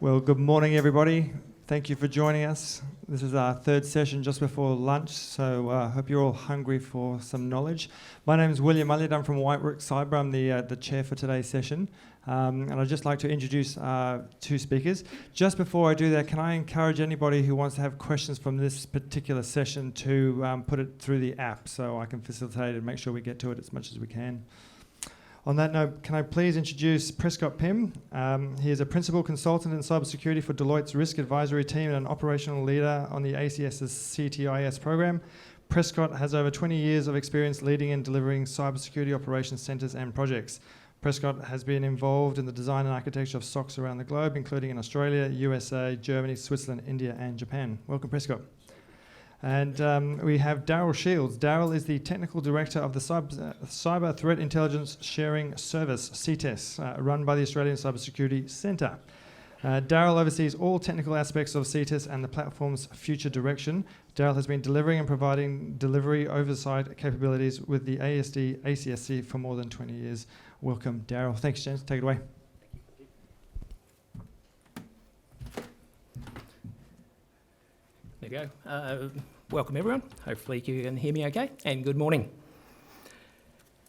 Well, good morning, everybody. Thank you for joining us. This is our third session just before lunch, so I hope you're all hungry for some knowledge. My name is William Elliott. I'm from Whitebrook Cyber. I'm the chair for today's session. And I'd just like to introduce two speakers. Just before I do that, can I encourage anybody who wants to have questions from this particular session to put it through the app so I can facilitate it and make sure we get to it as much as we can. On that note, can I please introduce Prescott Pym? He is a principal consultant in cybersecurity for Deloitte's risk advisory team and an operational leader on the ACS's CTIS program. Prescott has over 20 years of experience leading and delivering cybersecurity operations centres and projects. Prescott has been involved in the design and architecture of SOCs around the globe, including in Australia, USA, Germany, Switzerland, India, and Japan. Welcome, Prescott. And we have Darryl Shields. Darryl is the Technical Director of the Cyber Threat Intelligence Sharing Service, CTIS, run by the Australian Cybersecurity Centre. Darryl oversees all technical aspects of CTIS and the platform's future direction. Darryl has been delivering and providing delivery oversight capabilities with the ASD ACSC for more than 20 years. Welcome, Darryl. Thanks, James. Take it away. There you go. Welcome everyone. Hopefully you can hear me okay, and good morning.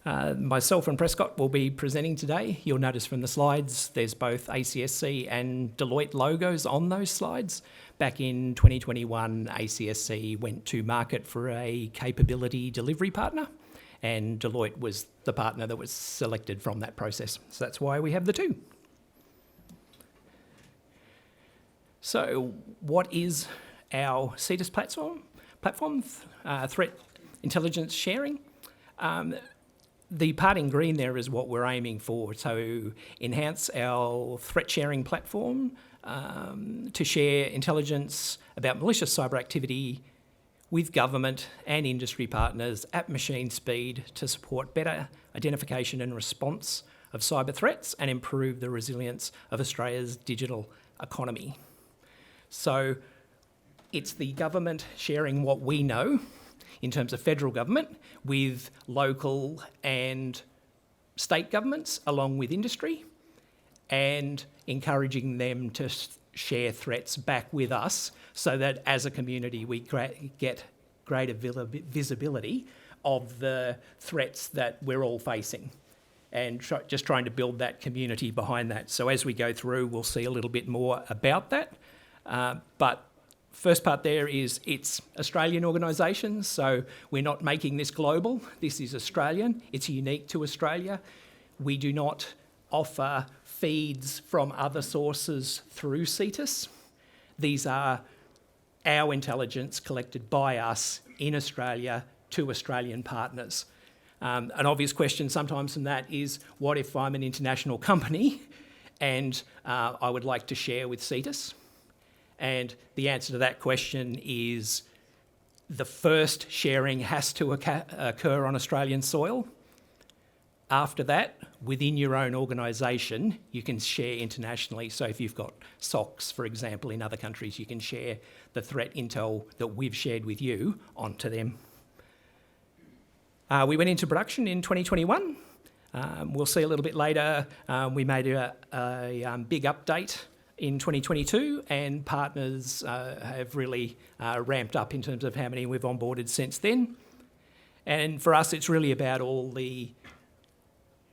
Myself and Prescott will be presenting today. You'll notice from the slides there's both ACSC and Deloitte logos on those slides. Back in 2021, ACSC went to market for a capability delivery partner, and Deloitte was the partner that was selected from that process. So that's why we have the two. So what is our CTIS platform, threat intelligence sharing? The part in green there is what we're aiming for. So enhance our threat sharing platform to share intelligence about malicious cyber activity with government and industry partners at machine speed to support better identification and response of cyber threats and improve the resilience of Australia's digital economy. So it's the government sharing what we know in terms of federal government with local and state governments along with industry, and encouraging them to share threats back with us so that as a community we get greater visibility of the threats that we're all facing, and just trying to build that community behind that. So as we go through, we'll see a little bit more about that. But first part there is it's Australian organisations, so we're not making this global. This is Australian. It's unique to Australia. We do not offer feeds from other sources through CTIS. These are our intelligence collected by us in Australia to Australian partners. An obvious question sometimes from that is, what if I'm an international company and I would like to share with CTIS? And the answer to that question is the first sharing has to occur on Australian soil. After that, within your own organisation, you can share internationally. So if you've got SOCs, for example, in other countries, you can share the threat intel that we've shared with you onto them. We went into production in 2021. We'll see a little bit later, we made a big update in 2022, and partners have really ramped up in terms of how many we've onboarded since then. And for us, it's really about all the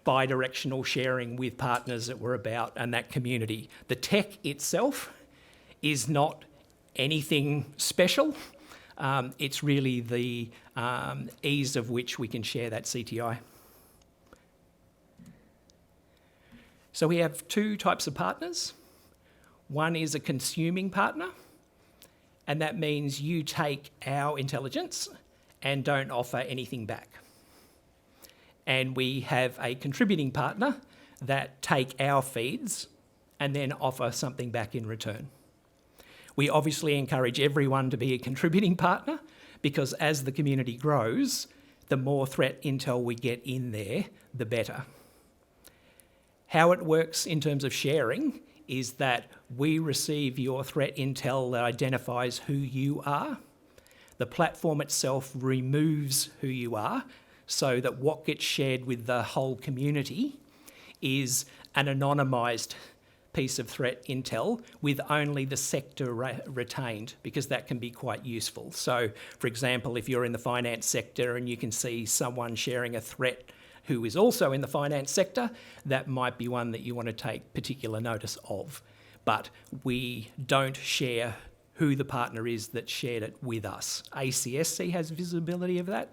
bi-directional sharing with partners that we're about and that community. The tech itself is not anything special. It's really the ease of which we can share that CTI. So we have two types of partners. One is a consuming partner, and that means you take our intelligence and don't offer anything back. And we have a contributing partner that take our feeds and then offer something back in return. We obviously encourage everyone to be a contributing partner, because as the community grows, the more threat intel we get in there, the better. How it works in terms of sharing is that we receive your threat intel that identifies who you are. The platform itself removes who you are, so that what gets shared with the whole community is an anonymised piece of threat intel with only the sector retained, because that can be quite useful. So, for example, if you're in the finance sector and you can see someone sharing a threat who is also in the finance sector, that might be one that you want to take particular notice of. But we don't share who the partner is that shared it with us. ACSC has visibility of that,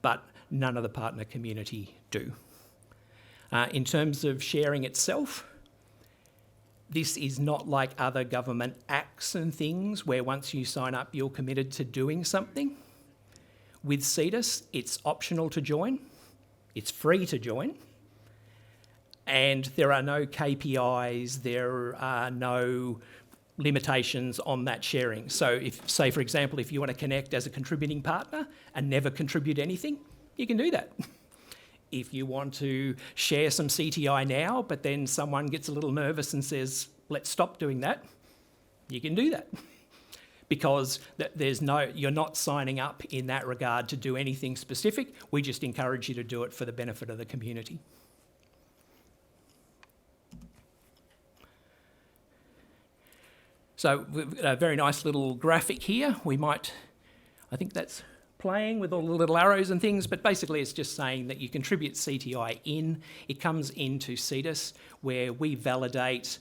but none of the partner community do. In terms of sharing itself, this is not like other government acts and things where once you sign up, you're committed to doing something. With CTIS, it's optional to join. It's free to join. And there are no KPIs, there are no limitations on that sharing. So if, say for example, if you want to connect as a contributing partner and never contribute anything, you can do that. If you want to share some CTI now, but then someone gets a little nervous and says, let's stop doing that, you can do that. Because you're not signing up in that regard to do anything specific. We just encourage you to do it for the benefit of the community. So a very nice little graphic here. I think that's playing with all the little arrows and things, but basically it's just saying that you contribute CTI in. It comes into CTIS where we validate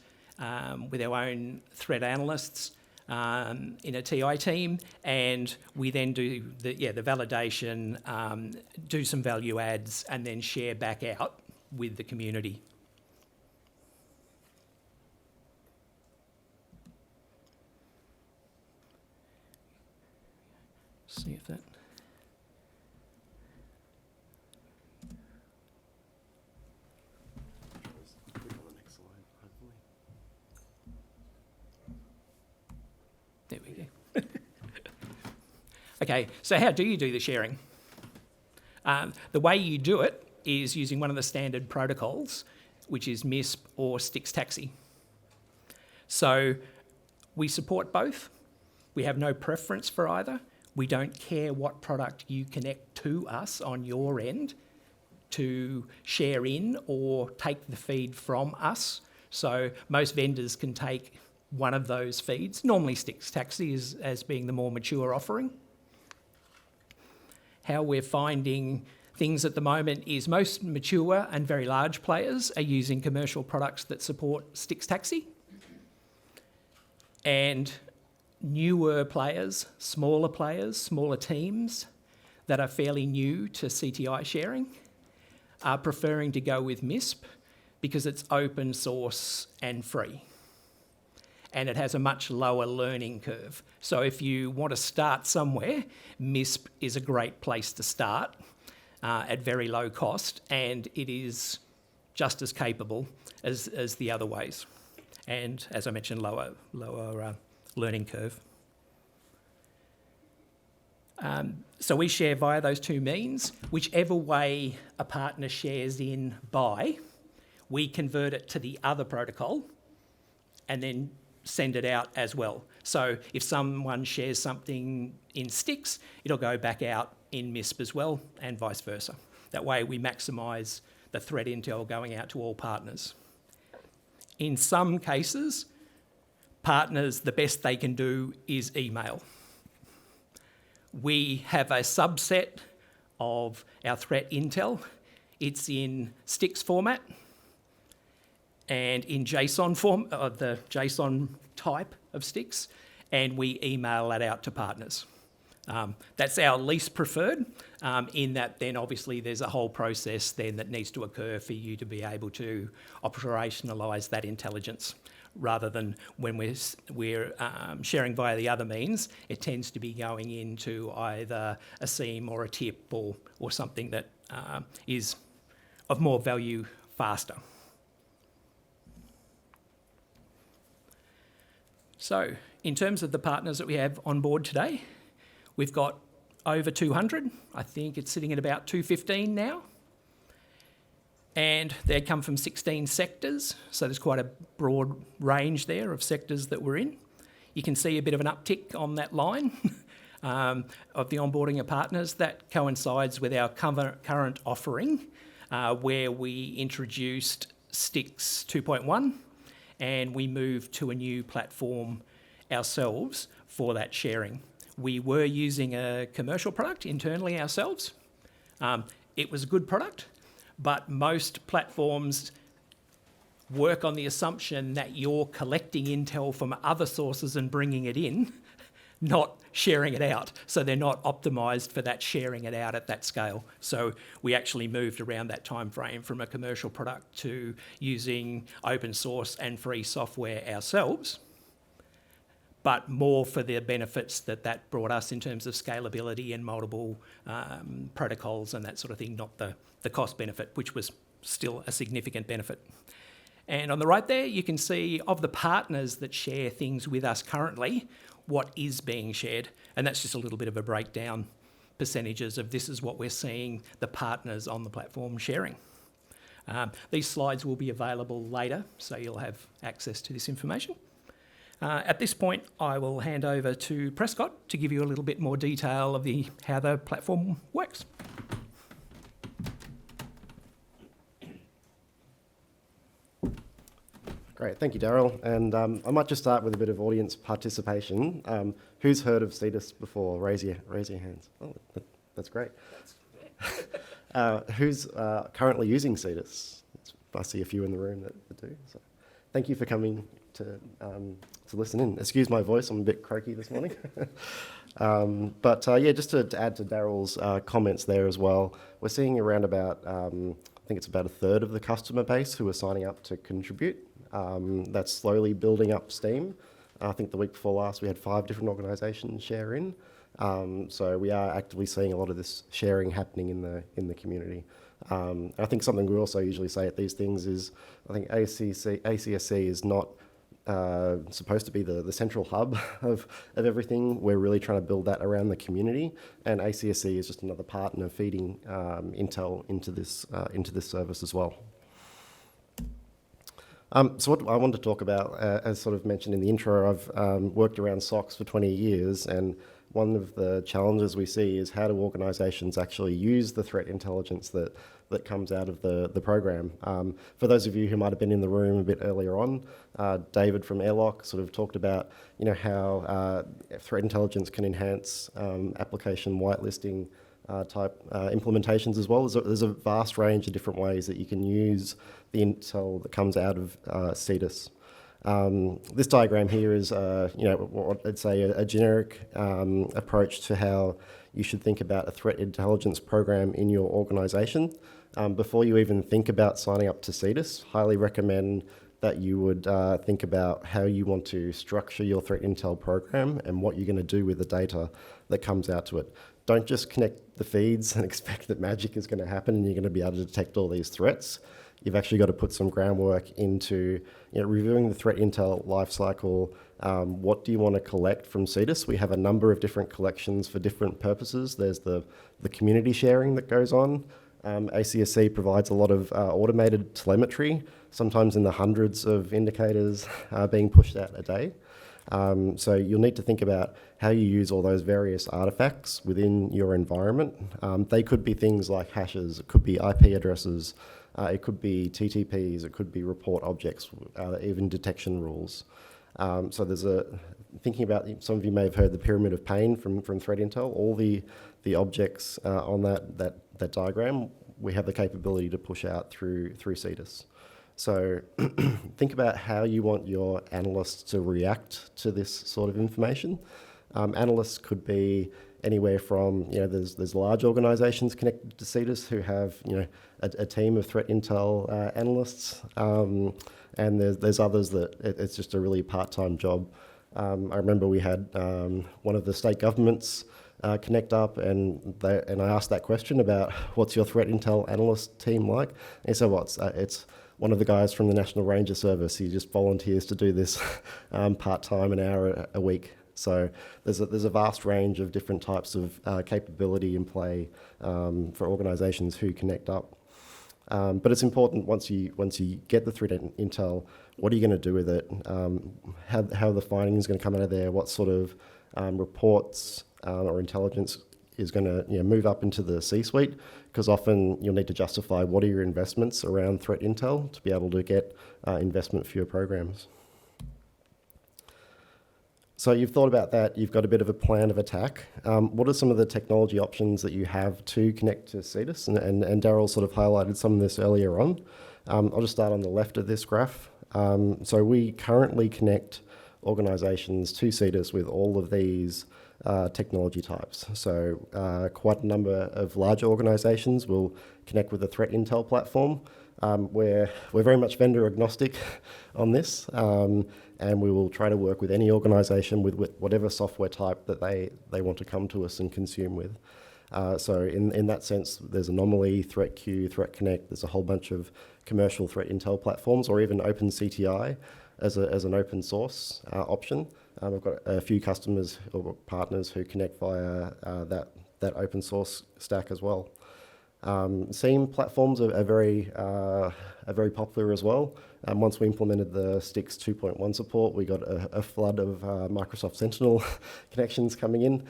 with our own threat analysts in a TI team, and we then do the validation, do some value adds, and then share back out with the community. See if that... There we go. Okay, so how do you do the sharing? The way you do it is using one of the standard protocols, which is MISP or STIX taxi. So we support both. We have no preference for either. We don't care what product you connect to us on your end to share in or take the feed from us. So most vendors can take one of those feeds. Normally STIX taxi as being the more mature offering. How we're finding things at the moment is most mature and very large players are using commercial products that support STIX taxi. And newer players, smaller teams that are fairly new to CTI sharing are preferring to go with MISP because it's open source and free. And it has a much lower learning curve. So if you want to start somewhere, MISP is a great place to start at very low cost, and it is just as capable as the other ways. And as I mentioned, lower learning curve. So we share via those two means. Whichever way a partner shares in by, we convert it to the other protocol and then send it out as well. So if someone shares something in STIX, it'll go back out in MISP as well, and vice versa. That way we maximise the threat intel going out to all partners. In some cases, partners, the best they can do is email. We have a subset of our threat intel. It's in STIX format and in JSON form, the JSON type of STIX, and we email that out to partners. That's our least preferred, in that then obviously there's a whole process then that needs to occur for you to be able to operationalise that intelligence. Rather than when we're sharing via the other means, it tends to be going into either a seam or a tip or something that is of more value faster. So in terms of the partners that we have on board today, we've got over 200. I think it's sitting at about 215 now. And they come from 16 sectors, so there's quite a broad range there of sectors that we're in. You can see a bit of an uptick on that line of the onboarding of partners. That coincides with our current offering, where we introduced STIX 2.1 and we moved to a new platform ourselves for that sharing. We were using a commercial product internally ourselves. It was a good product, but most platforms work on the assumption that you're collecting intel from other sources and bringing it in, not sharing it out. So they're not optimised for that sharing it out at that scale. So we actually moved around that time frame from a commercial product to using open source and free software ourselves, but more for the benefits that brought us in terms of scalability and multiple protocols and that sort of thing, not the cost benefit, which was still a significant benefit. And on the right there, you can see of the partners that share things with us currently, what is being shared. And that's just a little bit of a breakdown, percentages of this is what we're seeing the partners on the platform sharing. These slides will be available later, so you'll have access to this information. At this point, I will hand over to Prescott to give you a little bit more detail of how the platform works. Great, thank you, Darryl. And I might just start with a bit of audience participation. Who's heard of CTIS before? Raise your hands. Oh, that's great. Who's currently using CTIS? I see a few in the room that do. So thank you for coming to listen in. Excuse my voice, I'm a bit croaky this morning. Yeah, just to add to Darryl's comments there as well, we're seeing around about, I think it's about a third of the customer base who are signing up to contribute. That's slowly building up steam. I think the week before last we had 5 different organisations share in. So we are actively seeing a lot of this sharing happening in the community. I think something we also usually say at these things is I think ACSC is not supposed to be the central hub of everything. We're really trying to build that around the community, and ACSC is just another partner feeding intel into this service as well. So what I want to talk about, as sort of mentioned in the intro, I've worked around SOCs for 20 years, and one of the challenges we see is how do organisations actually use the threat intelligence that comes out of the program. For those of you who might have been in the room a bit earlier on, David from Airlock sort of talked about how threat intelligence can enhance application whitelisting type implementations as well. There's a vast range of different ways that you can use the intel that comes out of CTIS. This diagram here is, what I'd say a generic approach to how you should think about a threat intelligence program in your organisation. Before you even think about signing up to CTIS, highly recommend that you would think about how you want to structure your threat intel program and what you're going to do with the data that comes out to it. Don't just connect the feeds and expect that magic is going to happen and you're going to be able to detect all these threats. You've actually got to put some groundwork into reviewing the threat intel lifecycle. What do you want to collect from CTIS? We have a number of different collections for different purposes. There's the community sharing that goes on. ACSC provides a lot of automated telemetry, sometimes in the hundreds of indicators being pushed out a day. So you'll need to think about how you use all those various artifacts within your environment. They could be things like hashes, it could be IP addresses, it could be TTPs, it could be report objects, even detection rules. So there's thinking about, some of you may have heard the pyramid of pain from Threat Intel, all the objects on that diagram, we have the capability to push out through CTIS. So think about how you want your analysts to react to this sort of information. Analysts could be anywhere from, there's large organisations connected to CTIS who have, a team of threat intel analysts, and there's others that it's just a really part-time job. I remember we had one of the state governments connect up, and I asked that question about what's your threat intel analyst team like, and so it's one of the guys from the National Ranger Service. He just volunteers to do this part-time, an hour a week. So there's a vast range of different types of capability in play for organisations who connect up. But it's important once you get the threat intel, what are you going to do with it? How the findings going to come out of there? What sort of reports or intelligence is going to move up into the C-suite, because often you'll need to justify what are your investments around threat intel to be able to get investment for your programs. So you've thought about that, you've got a bit of a plan of attack. What are some of the technology options that you have to connect to CTIS? And Darryl sort of highlighted some of this earlier on. I'll just start on the left of this graph. So we currently connect organisations to CTIS with all of these technology types. So quite a number of larger organisations will connect with the threat intel platform. We're very much vendor agnostic on this, and we will try to work with any organisation with whatever software type that they want to come to us and consume with. So in that sense, there's Anomaly, ThreatQ, Threat Connect. There's a whole bunch of commercial threat intel platforms, or even OpenCTI as an open source option. I've got a few customers or partners who connect via that open source stack as well. SIEM platforms are very popular as well. Once we implemented the STIX 2.1 support, we got a flood of Microsoft Sentinel connections coming in,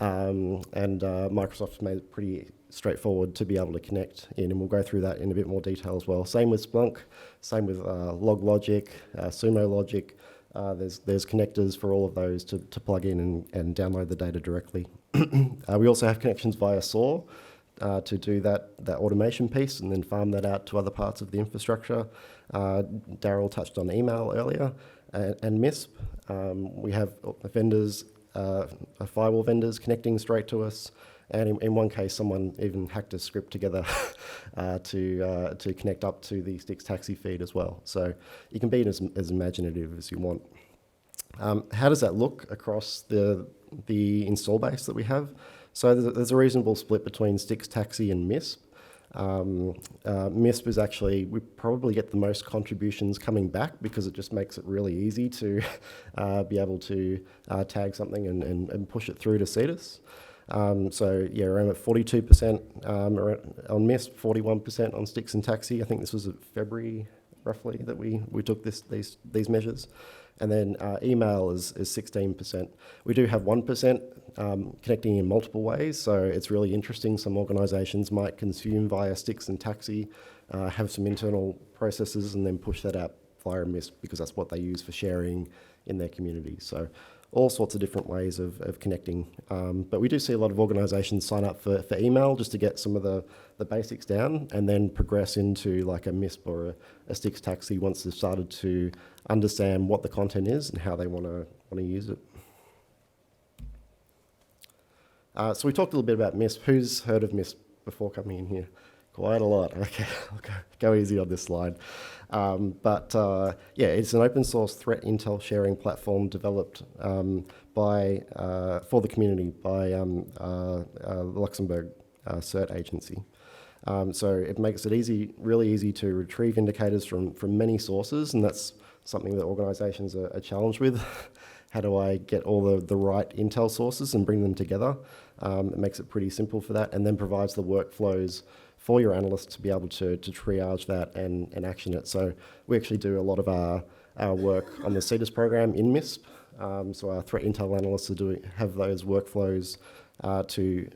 and Microsoft made it pretty straightforward to be able to connect in, and we'll go through that in a bit more detail as well. Same with Splunk, same with LogLogic, Sumo Logic. There's connectors for all of those to plug in and download the data directly. We also have connections via SOAR to do that automation piece and then farm that out to other parts of the infrastructure. Darryl touched on email earlier, and MISP. We have vendors, firewall vendors connecting straight to us, and in one case, someone even hacked a script together to connect up to the STIX taxi feed as well. So you can be as imaginative as you want. How does that look across the install base that we have? So there's a reasonable split between STIX taxi and MISP. MISP is actually, we probably get the most contributions coming back because it just makes it really easy to be able to tag something and push it through to CTIS. So yeah, around at 42% on MISP, 41% on STIX and taxi. I think this was February roughly that we took these measures. And then email is 16%. We do have 1% connecting in multiple ways, so it's really interesting. Some organisations might consume via STIX and taxi, have some internal processes, and then push that out via MISP because that's what they use for sharing in their community. So all sorts of different ways of connecting. But we do see a lot of organisations sign up for email just to get some of the basics down and then progress into like a MISP or a STIX taxi once they've started to understand what the content is and how they want to use it. So we talked a little bit about MISP. Who's heard of MISP before coming in here? Quite a lot. Okay, I'll go easy on this slide. Yeah, it's an open source threat intel sharing platform developed for the community by the Luxembourg CERT agency. So it makes it really easy to retrieve indicators from many sources, and that's something that organisations are challenged with. How do I get all the right intel sources and bring them together? It makes it pretty simple for that, and then provides the workflows for your analysts to be able to triage that and action it. So we actually do a lot of our work on the CTIS program in MISP. So our threat intel analysts have those workflows to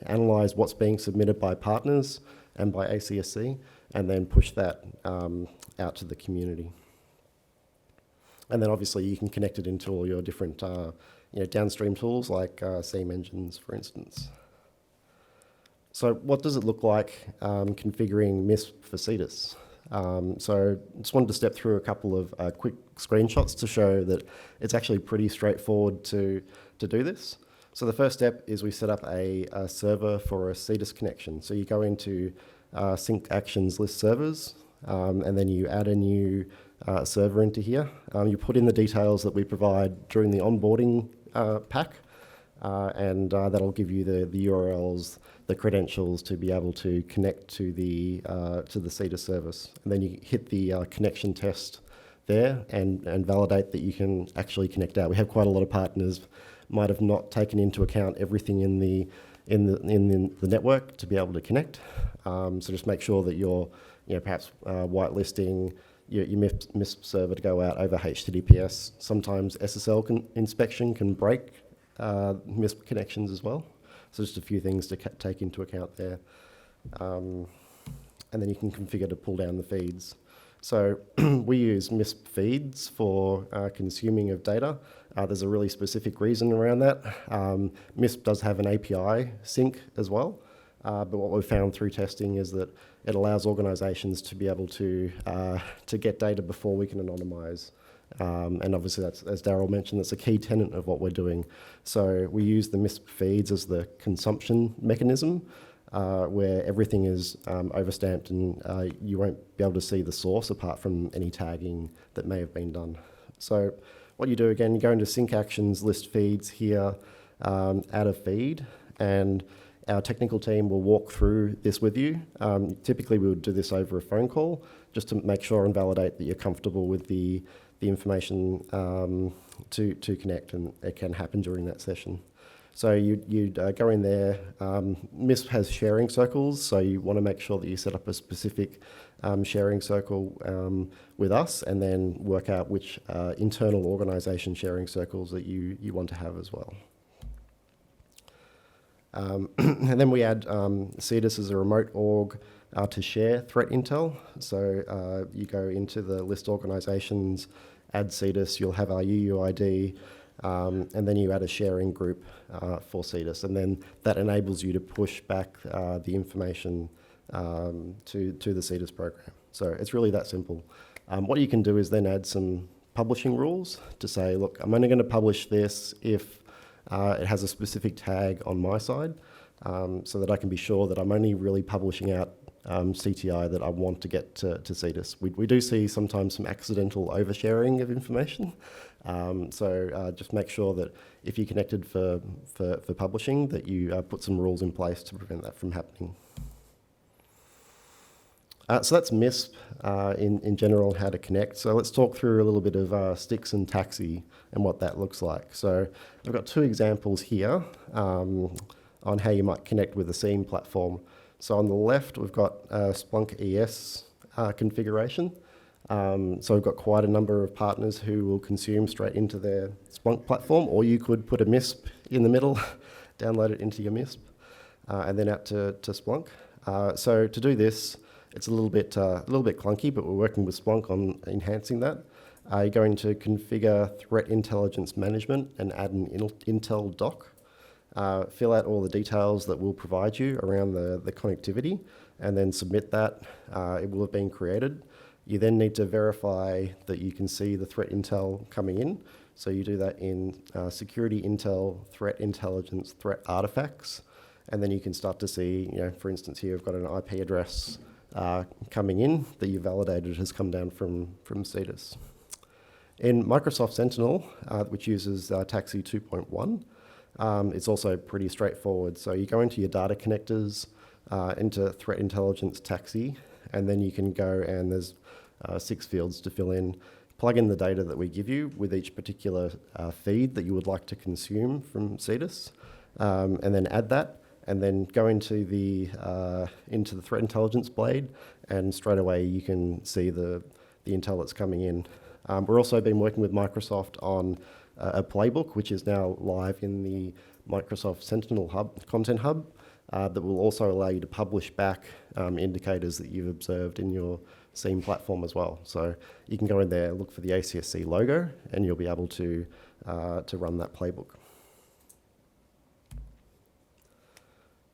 analyse what's being submitted by partners and by ACSC, and then push that out to the community. And then obviously you can connect it into all your different downstream tools like SIEM engines, for instance. So what does it look like configuring MISP for CTIS? So just wanted to step through a couple of quick screenshots to show that it's actually pretty straightforward to do this. So the first step is we set up a server for a CTIS connection. So you go into sync actions list servers, and then you add a new server into here. You put in the details that we provide during the onboarding pack, and that'll give you the URLs, the credentials to be able to connect to the CTIS service. And then you hit the connection test there and validate that you can actually connect out. We have quite a lot of partners might have not taken into account everything in the network to be able to connect. So just make sure that you're perhaps whitelisting your MISP server to go out over HTTPS. Sometimes SSL inspection can break MISP connections as well. So just a few things to take into account there. And then you can configure to pull down the feeds. So we use MISP feeds for consuming of data. There's a really specific reason around that. MISP does have an API sync as well, but what we've found through testing is that it allows organisations to be able to get data before we can anonymise. And obviously, that's, as Darryl mentioned, that's a key tenet of what we're doing. So we use the MISP feeds as the consumption mechanism, where everything is overstamped and you won't be able to see the source apart from any tagging that may have been done. So what you do again, you go into sync actions, list feeds here, add a feed, and our technical team will walk through this with you. Typically we would do this over a phone call just to make sure and validate that you're comfortable with the information to connect, and it can happen during that session. So you'd go in there. MISP has sharing circles, so you want to make sure that you set up a specific sharing circle with us, and then work out which internal organisation sharing circles that you want to have as well. And then we add CTIS as a remote org to share threat intel. So you go into the list organisations, add CTIS, you'll have our UUID, and then you add a sharing group for CTIS, and then that enables you to push back the information to the CTIS program. So it's really that simple. What you can do is then add some publishing rules to say, look, I'm only going to publish this if it has a specific tag on my side, so that I can be sure that I'm only really publishing out CTI that I want to get to CTIS. We do see sometimes some accidental oversharing of information, so just make sure that if you're connected for publishing, that you put some rules in place to prevent that from happening. So that's MISP in general, how to connect. So let's talk through a little bit of sticks and taxi and what that looks like. So I've got two examples here on how you might connect with the SIEM platform. So on the left, we've got Splunk ES configuration. So we've got quite a number of partners who will consume straight into their Splunk platform, or you could put a MISP in the middle, download it into your MISP, and then out to Splunk. So to do this, it's a little bit clunky, but we're working with Splunk on enhancing that. You're going to configure threat intelligence management and add an Intel doc. Fill out all the details that we'll provide you around the connectivity, and then submit that. It will have been created. You then need to verify that you can see the threat intel coming in. So you do that in security intel, threat intelligence, threat artifacts, and then you can start to see, for instance, here we've got an IP address coming in that you validated has come down from CTIS. In Microsoft Sentinel, which uses Taxi 2.1, it's also pretty straightforward. So you go into your data connectors, into Threat Intelligence Taxi, and then you can go and there's 6 fields to fill in. Plug in the data that we give you with each particular feed that you would like to consume from CTIS, and then add that. And then go into the threat intelligence blade, and straight away you can see the intel that's coming in. We're also been working with Microsoft on a playbook, which is now live in the Microsoft Sentinel Hub, Content Hub, that will also allow you to publish back indicators that you've observed in your SIEM platform as well. So you can go in there, look for the ACSC logo, and you'll be able to run that playbook.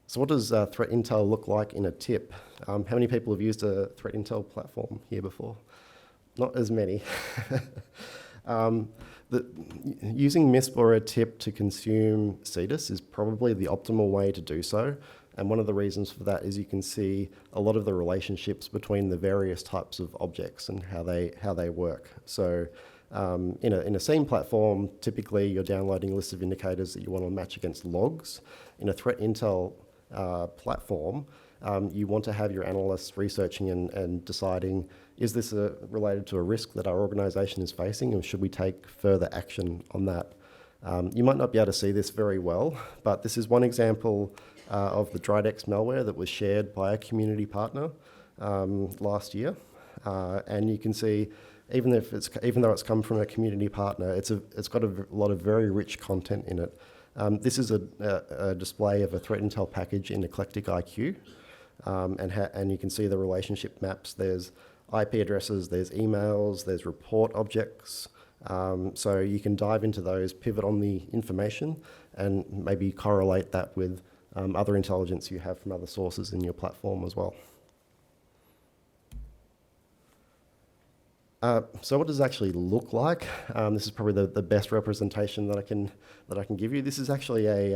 So what does threat intel look like in a tip? How many people have used a threat intel platform here before? Not as many. Using MISP or a tip to consume CTIS is probably the optimal way to do so. And one of the reasons for that is you can see a lot of the relationships between the various types of objects and how they work. So in a SIEM platform, typically you're downloading a list of indicators that you want to match against logs. In a threat intel platform, you want to have your analysts researching and deciding, is this related to a risk that our organisation is facing, or should we take further action on that? You might not be able to see this very well, but this is one example of the Dridex malware that was shared by a community partner last year, and you can see even though it's come from a community partner, it's got a lot of very rich content in it. This is a display of a threat intel package in Eclectic IQ, and you can see the relationship maps. There's IP addresses, there's emails, there's report objects. So you can dive into those, pivot on the information, and maybe correlate that with other intelligence you have from other sources in your platform as well. So what does it actually look like? This is probably the best representation that I can give you. This is actually a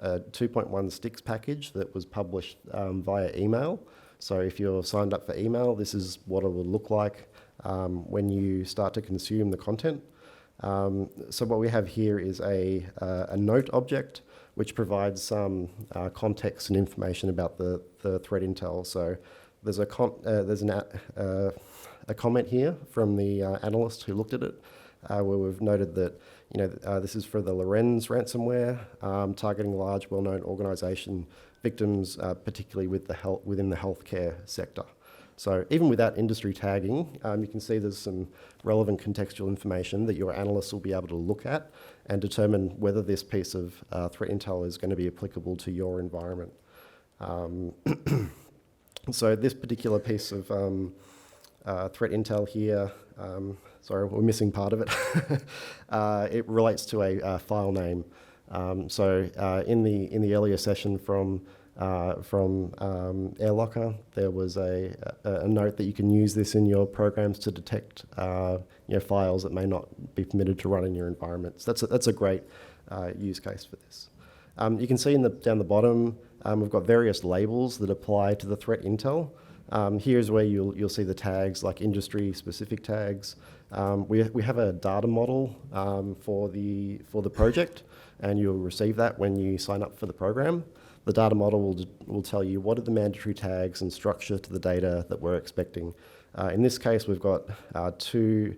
2.1 sticks package that was published via email. So if you're signed up for email, this is what it will look like when you start to consume the content. So what we have here is a note object which provides some context and information about the threat intel. So there's a comment here from the analyst who looked at it, where we've noted that this is for the Lorenz ransomware, targeting large, well-known organisation victims, particularly within the healthcare sector. So even without industry tagging, you can see there's some relevant contextual information that your analysts will be able to look at and determine whether this piece of threat intel is going to be applicable to your environment. So this particular piece of threat intel here, sorry, we're missing part of it. It relates to a file name. So in the earlier session from AirLocker, there was a note that you can use this in your programs to detect files that may not be permitted to run in your environment. So that's a great use case for this. You can see down the bottom, we've got various labels that apply to the threat intel. Here's where you'll see the tags, like industry-specific tags. We have a data model for the project, and you'll receive that when you sign up for the program. The data model will tell you what are the mandatory tags and structure to the data that we're expecting. In this case, we've got two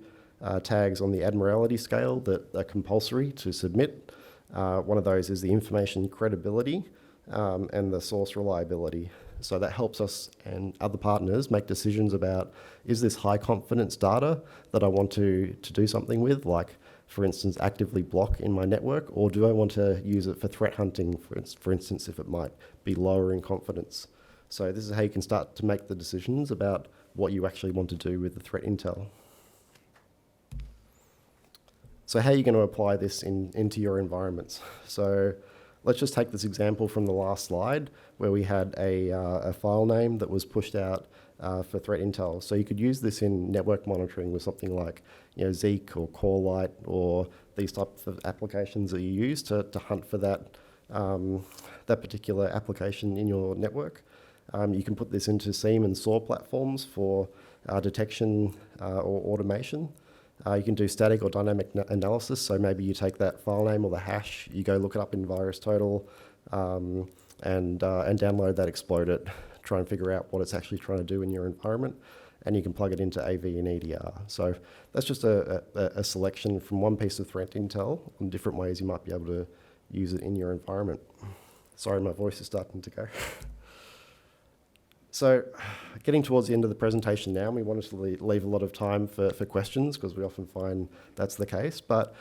tags on the Admiralty scale that are compulsory to submit. One of those is the information credibility and the source reliability. So that helps us and other partners make decisions about, is this high confidence data that I want to do something with, like, for instance, actively block in my network, or do I want to use it for threat hunting, for instance, if it might be lower in confidence? So this is how you can start to make the decisions about what you actually want to do with the threat intel. So how are you going to apply this into your environments? So let's just take this example from the last slide where we had a file name that was pushed out for threat intel. So you could use this in network monitoring with something like Zeek or Corelight or these types of applications that you use to hunt for that particular application in your network. You can put this into SIEM and SOAR platforms for detection or automation. You can do static or dynamic analysis, so maybe you take that file name or the hash, you go look it up in VirusTotal, and download that, exploit it, try and figure out what it's actually trying to do in your environment, and you can plug it into AV and EDR. So that's just a selection from one piece of threat intel on different ways you might be able to use it in your environment. Sorry, my voice is starting to go. So getting towards the end of the presentation now, we wanted to leave a lot of time for questions because we often find that's the case. But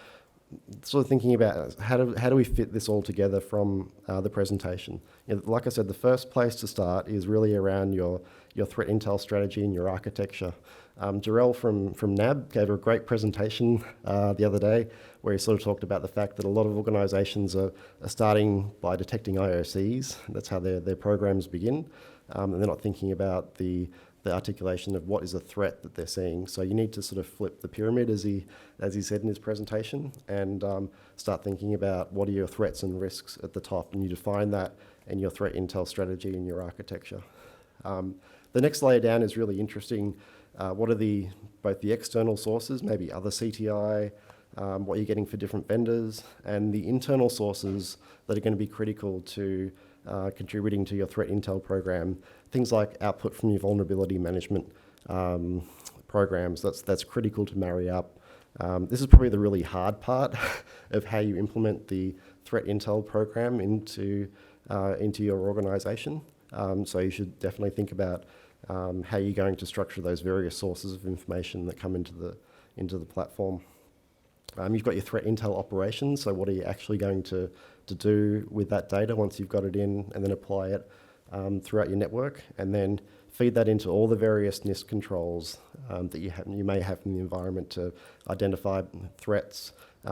sort of thinking about how do we fit this all together from the presentation. Like I said, the first place to start is really around your threat intel strategy and your architecture. Darryl from NAB gave a great presentation the other day where he sort of talked about the fact that a lot of organisations are starting by detecting IOCs. That's how their programs begin. And they're not thinking about the articulation of what is a threat that they're seeing. So you need to sort of flip the pyramid, as he said in his presentation, and start thinking about what are your threats and risks at the top, and you define that in your threat intel strategy and your architecture. The next layer down is really interesting. What are both the external sources, maybe other CTI, what you're getting for different vendors, and the internal sources that are going to be critical to contributing to your threat intel program. Things like output from your vulnerability management programs, that's critical to marry up. This is probably the really hard part of how you implement the threat intel program into your organisation. So you should definitely think about how you're going to structure those various sources of information that come into the platform. You've got your threat intel operations, so what are you actually going to do with that data once you've got it in, and then apply it throughout your network, and then feed that into all the various NIST controls that you may have in the environment to identify threats,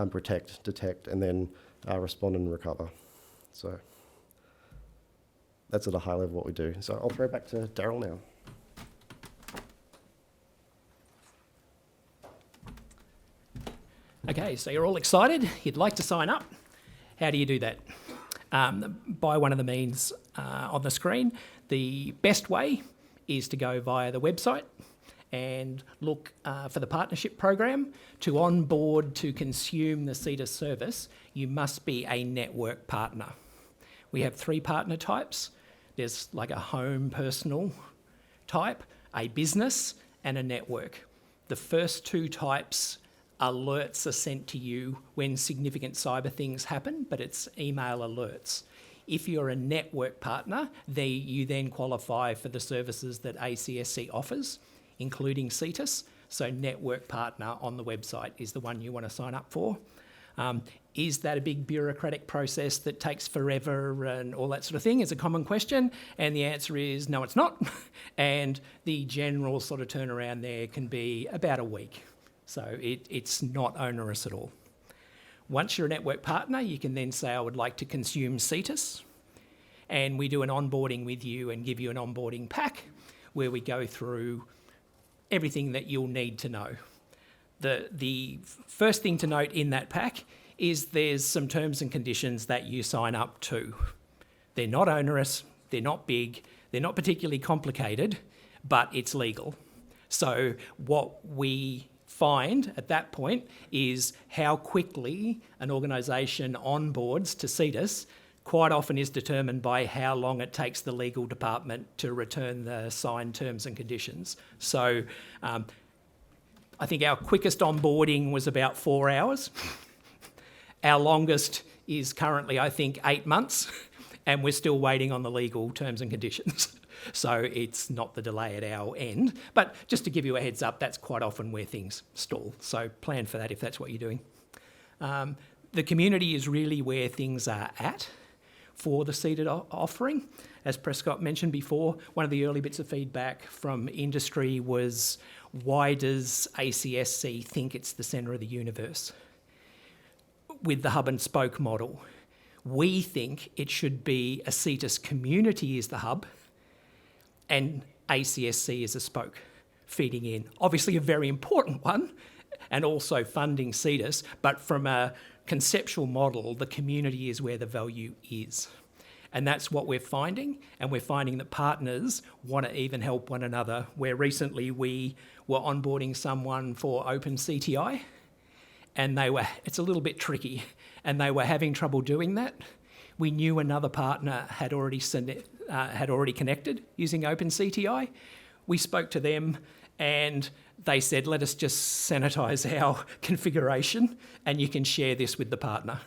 protect, detect, and then respond and recover. So that's at a high level what we do. So I'll throw it back to Darryl now. Okay, so you're all excited. You'd like to sign up. How do you do that? By one of the means on the screen. The best way is to go via the website and look for the partnership program. To onboard to consume the CTIS service, you must be a network partner. We have 3 partner types. There's like a home personal type, a business, and a network. The first 2 types, alerts are sent to you when significant cyber things happen, but it's email alerts. If you're a network partner, you then qualify for the services that ACSC offers, including CTIS. So network partner on the website is the one you want to sign up for. Is that a big bureaucratic process that takes forever and all that sort of thing is a common question. And the answer is no, it's not. And the general sort of turnaround there can be about a week. So it's not onerous at all. Once you're a network partner, you can then say, I would like to consume CTIS. And we do an onboarding with you and give you an onboarding pack where we go through everything that you'll need to know. The first thing to note in that pack is there's some terms and conditions that you sign up to. They're not onerous, they're not big, they're not particularly complicated, but it's legal. So what we find at that point is how quickly an organisation onboards to CTIS quite often is determined by how long it takes the legal department to return the signed terms and conditions. So I think our quickest onboarding was about 4 hours. Our longest is currently, I think, 8 months, and we're still waiting on the legal terms and conditions. So it's not the delay at our end. But just to give you a heads up, that's quite often where things stall. So plan for that if that's what you're doing. The community is really where things are at for the seated offering. As Prescott mentioned before, one of the early bits of feedback from industry was, why does ACSC think it's the centre of the universe? With the hub and spoke model, we think it should be a CTIS community is the hub and ACSC is a spoke feeding in. Obviously a very important one and also funding CTIS, but from a conceptual model, the community is where the value is. And that's what we're finding, and we're finding that partners want to even help one another, where recently we were onboarding someone for Open CTI, and it's a little bit tricky, and they were having trouble doing that. We knew another partner had already connected using Open CTI. We spoke to them, and they said, let us just sanitise our configuration, and you can share this with the partner.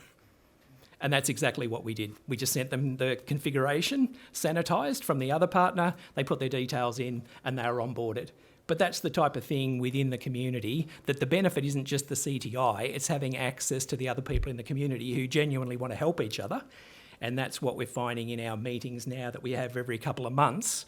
And that's exactly what we did. We just sent them the configuration, sanitised from the other partner, they put their details in, and they were onboarded. But that's the type of thing within the community that the benefit isn't just the CTI, it's having access to the other people in the community who genuinely want to help each other. And that's what we're finding in our meetings now that we have every couple of months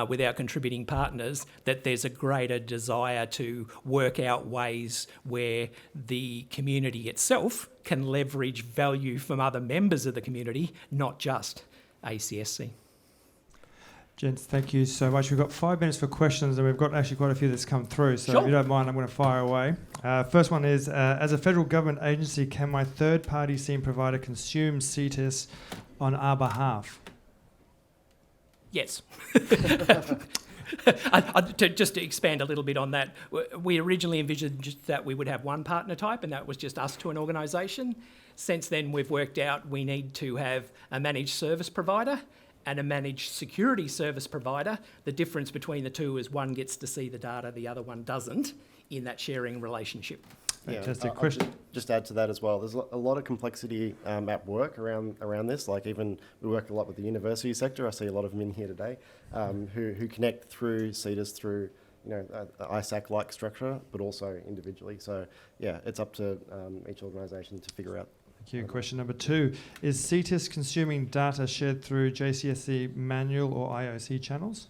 with our contributing partners, that there's a greater desire to work out ways where the community itself can leverage value from other members of the community, not just ACSC. Gents, thank you so much. We've got 5 minutes for questions, and we've got actually quite a few that's come through. So Sure. If you don't mind, I'm going to fire away. First one is, as a federal government agency, can my third-party SIEM provider consume CTIS on our behalf? Yes. Just to expand a little bit on that, we originally envisioned that we would have one partner type, and that was just us to an organisation. Since then, we've worked out we need to have a managed service provider and a managed security service provider. The difference between the two is one gets to see the data, the other one doesn't in that sharing relationship. Fantastic. I'll Question. just add to that as well. There's a lot of complexity at work around this. Like, even we work a lot with the university sector. I see a lot of them in here today who connect through CTIS, through ISAC-like structure, but also individually. So yeah, it's up to each organisation to figure out. Thank you. Question number 2. Is CTIS consuming data shared through JCSC manual or IOC channels?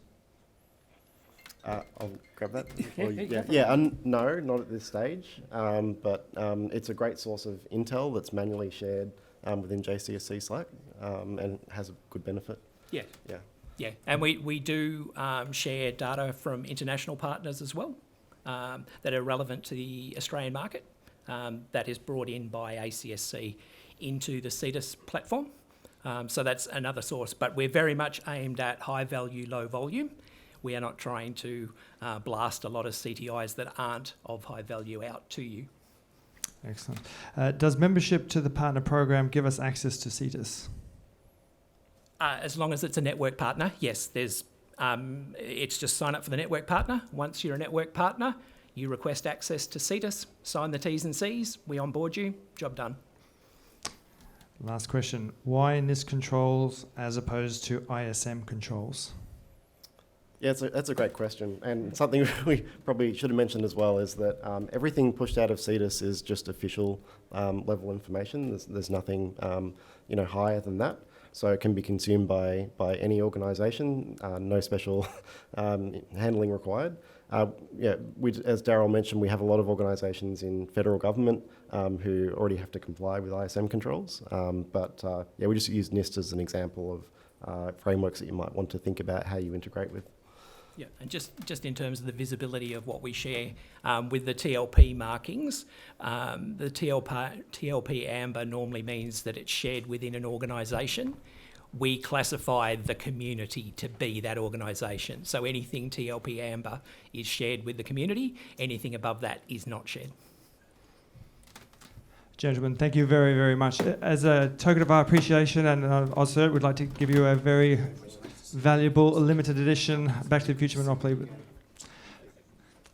I'll grab that. Yeah, No, not at this stage. But it's a great source of intel that's manually shared within JCSC Slack and has a good benefit. Yeah. Yeah. Yeah, and we do share data from international partners as well that are relevant to the Australian market. That is brought in by ACSC into the CTIS platform. So that's another source, but we're very much aimed at high value, low volume. We are not trying to blast a lot of CTIs that aren't of high value out to you. Excellent. Does membership to the partner program give us access to CTIS? As long as it's a network partner, yes. There's it's just sign up for the network partner. Once you're a network partner, you request access to CTIS, sign the T's and C's, we onboard you, job done. Last question. Why NIST controls as opposed to ISM controls? Yeah, that's a great question. And something we probably should have mentioned as well is that everything pushed out of CTIS is just official level information. There's nothing higher than that. So it can be consumed by any organisation, no special handling required. As Darryl mentioned, we have a lot of organisations in federal government who already have to comply with ISM controls. We just use NIST as an example of frameworks that you might want to think about how you integrate with. Yeah, and just in terms of the visibility of what we share with the TLP markings, the TLP amber normally means that it's shared within an organisation. We classify the community to be that organisation. So anything TLP amber is shared with the community. Anything above that is not shared. Gentlemen, thank you very, very much. As a token of our appreciation and AusCERT, we'd like to give you a very valuable limited edition Back to the Future Monopoly.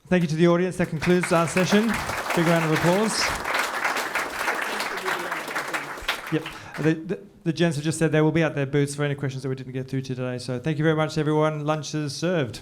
Thank you to the audience. That concludes our session. Big round of applause. Yep. The gents have just said they will be at their booths for any questions that we didn't get through today. So thank you very much, everyone. Lunch is served.